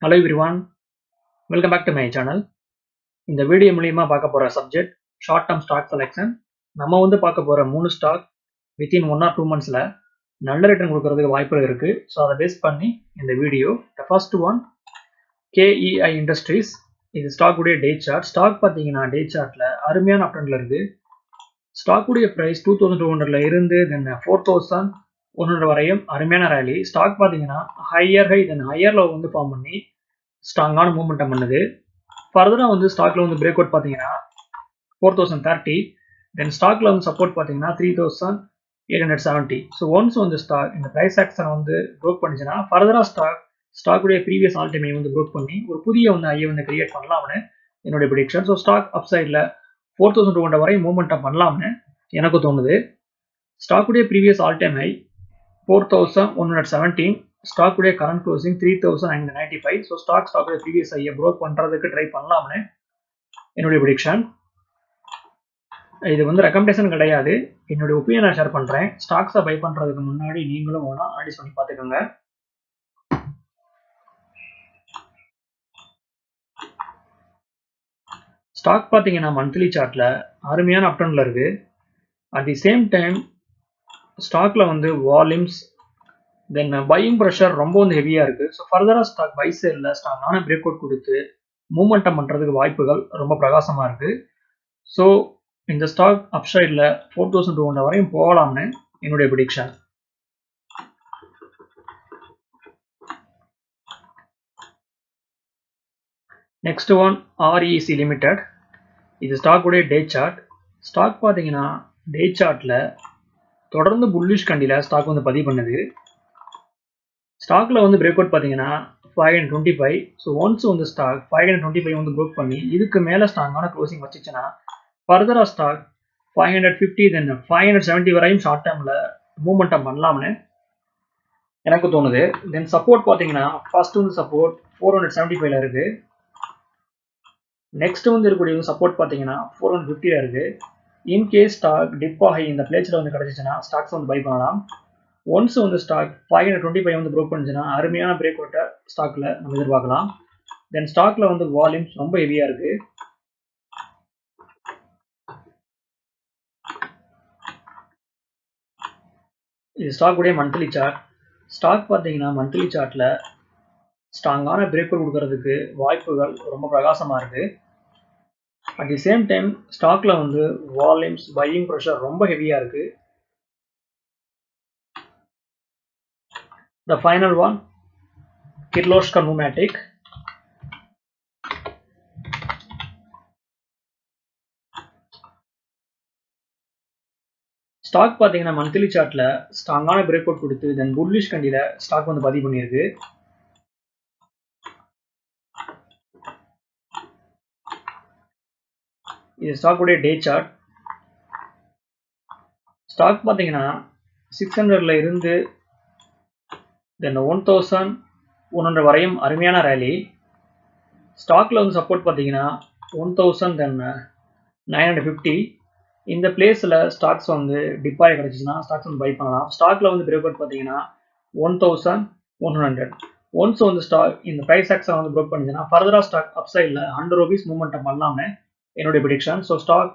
Hello everyone, welcome back to my channel. இந்த வீடியோ மூலியமா பார்க்க போற subject short term stock selection. நம்ம பார்க்க போற 3 ஸ்டாக் வித்தின் 1 or 2 monthsல நல்ல ரிட்டர்ன் கொடுக்கறதுக்கு வாய்ப்புகள் இருக்கு. ஸோ அதை பேஸ் பண்ணி இந்த video. The first one KEI Industries. இது ஸ்டாக் உடைய டே சார்ட். ஸ்டாக் பார்த்தீங்கன்னா டே சார்ட்ல அருமையான அப்ட்ரெண்ட்ல இருக்கு. ஸ்டாக் உடைய பிரைஸ் 2200ல இருந்து தென் 4100 வரையும் அருமையான ரேலி. ஸ்டாக் பார்த்தீங்கன்னா higher high then higher low form பண்ணி ஸ்ட்ராங்கான மூவ்மெண்டம் பண்ணுது. ஃபர்தராக ஸ்டாக்ல பிரேக் அவுட் பார்த்தீங்கன்னா 4030, தென் ஸ்டாக்ல சப்போர்ட் பார்த்தீங்கன்னா 3870. ஸோ ஒன்ஸ் ஸ்டாக் இந்த ப்ரைஸ் ஆக்ஷன் ப்ரோக் பண்ணிச்சுன்னா ஃபர்தராக ஸ்டாக்குடைய ப்ரீவியஸ் ஆல் டைமை ப்ரோக் பண்ணி ஒரு புதிய ஐயை கிரியேட் பண்ணலாம்னு என்னுடைய ப்ரிடிக்ஷன். ஸோ ஸ்டாக் அப்சைடில் 4200 வரை மூவ்மெண்டம் பண்ணலாம்னு எனக்கு தோணுது. ஸ்டாக்குடைய ப்ரீவியஸ் ஆல் டைம் ஹை 4117, ஸ்டாக்குடைய கரண்ட் க்ளோசிங் 3995. ஸோ ஸ்டாக்குடைய ப்ரீவியஸ் ஐயை ப்ரோக் பண்ணுறதுக்கு ட்ரை பண்ணலாம்னு என்னுடைய ப்ரிடிக்ஷன். இது ரெக்கமெண்டேஷன் கிடையாது, என்னுடைய ஒப்பீனியன் நான் ஷேர் பண்ணுறேன். ஸ்டாக்ஸை பை பண்ணுறதுக்கு முன்னாடி நீங்களும் வேணால் அனலைஸ் பண்ணி பார்த்துக்கோங்க. ஸ்டாக் பார்த்தீங்கன்னா மந்த்லி சார்ட்டில் அருமையான அப்ட்ரெண்டில் இருக்குது. அட் தி சேம் டைம் ஸ்டாக்ல வால்யூம்ஸ் தென் பையிங் ப்ரெஷர் ரொம்ப ஹெவியாக இருக்குது. ஸோ ஃபர்தராக ஸ்டாக் பை சைடில் ஸ்ட்ராங்கான பிரேக் அவுட் கொடுத்து மூவ்மெண்டம் பண்ணுறதுக்கு வாய்ப்புகள் ரொம்ப பிரகாசமாக இருக்குது. ஸோ இந்த ஸ்டாக் அப்சைடில் 4200 வரையும் போகலாம்னு என்னுடைய prediction. Next one REC limited. இது ஸ்டாக்குடைய டே சார்ட். ஸ்டாக் பார்த்தீங்கன்னா டே சார்ட்டில் தொடர்ந்து புல்லிஷ் கண்டியில் ஸ்டாக் பதிவு பண்ணுது. ஸ்டாக்ல பிரேக் அவுட் பார்த்தீங்கன்னா 525. ஸோ ஒன்ஸ் ஸ்டாக் 525 ப்ரோக் பண்ணி இதுக்கு மேலே ஸ்ட்ராங்கான க்ளோசிங் வச்சுச்சுன்னா ஃபர்தராக ஸ்டாக் 550 தென் 570 வரையும் ஷார்ட் டேர்மில் மூவ்மெண்டம் பண்ணலாம்னு எனக்கு தோணுது. தென் சப்போர்ட் பார்த்தீங்கன்னா ஃபர்ஸ்ட் சப்போர்ட் 475ல இருக்கு. நெக்ஸ்ட் இருக்கக்கூடிய சப்போர்ட் பார்த்தீங்கன்னா 450ல இருக்கு. இன்கேஸ் ஸ்டாக் டிப் ஆகி இந்த பிளேஸில் கிடைச்சிச்சுன்னா ஸ்டாக்ஸ் பை பண்ணலாம். ஒன்ஸ் ஸ்டாக் 525 ப்ரோக் பண்ணிச்சுன்னா அருமையான பிரேக் அவுட்டை ஸ்டாக்ல நம்ம எதிர்பார்க்கலாம். தென் ஸ்டாக்ல வால்யூம்ஸ் ரொம்ப ஹெவியா இருக்கு. இது ஸ்டாக்குடைய மந்த்லி சார்ட். ஸ்டாக் பார்த்தீங்கன்னா மந்த்லி சார்ட்ல ஸ்ட்ராங்கான பிரேக் அவுட் கொடுக்கறதுக்கு வாய்ப்புகள் ரொம்ப பிரகாசமா இருக்கு. அட் தி சேம் டைம் ஸ்டாக்ல வால்யூம்ஸ் பையிங் ப்ரெஷர் ரொம்ப ஹெவியா இருக்கு. The final one, Kirloskar Pneumatic. Stock பார்த்தீங்கன்னா மந்த்லி சார்ட்ல ஸ்ட்ராங்கான பிரேக் அவுட் கொடுத்து தென் புல்லிஷ் கண்டியில ஸ்டாக் பதிவு பண்ணியிருக்கு. இது ஸ்டாக்குடைய டே சார்ட். ஸ்டாக் பார்த்தீங்கன்னா 600ல இருந்து தென் 1100 வரையும் அருமையான ரேலி. ஸ்டாக்ல சப்போர்ட் பார்த்தீங்கன்னா 1000 தென் 950. இந்த பிளேஸில் ஸ்டாக்ஸ் டிப் ஆகி கிடைச்சிச்சுன்னா ஸ்டாக்ஸ் பை பண்ணலாம். ஸ்டாக்ல பிரேக் அவுட் பார்த்தீங்கன்னா 1100. ஒன்ஸ் ஸ்டாக் இந்த ப்ரைஸ் ஆக்ஷன் ப்ரோக் பண்ணிச்சுன்னா ஃபர்தராக ஸ்டாக் அப்சைடில் 100 rupees மூவ்மெண்டம் பண்ணலாம்னு என்னுடைய ப்ரிடிக்ஷன். ஸோ ஸ்டாக்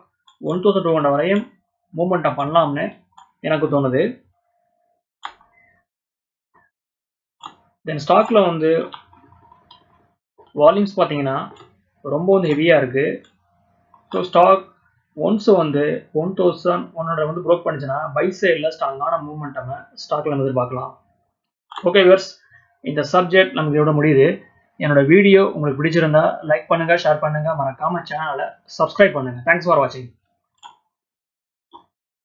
1200 வரையும் மூவ்மெண்டம் பண்ணலாம்னு எனக்கு தோணுது. தென் ஸ்டாக்ல வால்யூம்ஸ் பார்த்தீங்கன்னா ரொம்ப ஹெவியாக இருக்கு. ஸோ ஸ்டாக் ஒன்ஸ் 1100 ப்ரோக் பண்ணிச்சுன்னா பை சைடில் ஸ்ட்ராங்கான மூவ்மெண்டம் ஸ்டாக்ல நம்ம எதிர்பார்க்கலாம். ஓகே வியூவர்ஸ், இந்த சப்ஜெக்ட் நமக்கு இதோட முடியுது. என்னோட வீடியோ உங்களுக்கு பிடிச்சிருந்தா லைக் பண்ணுங்க, ஷேர் பண்ணுங்க, மறக்காம சேனலை சப்ஸ்கிரைப் பண்ணுங்க. தேங்க்ஸ் ஃபார் வாட்சிங்.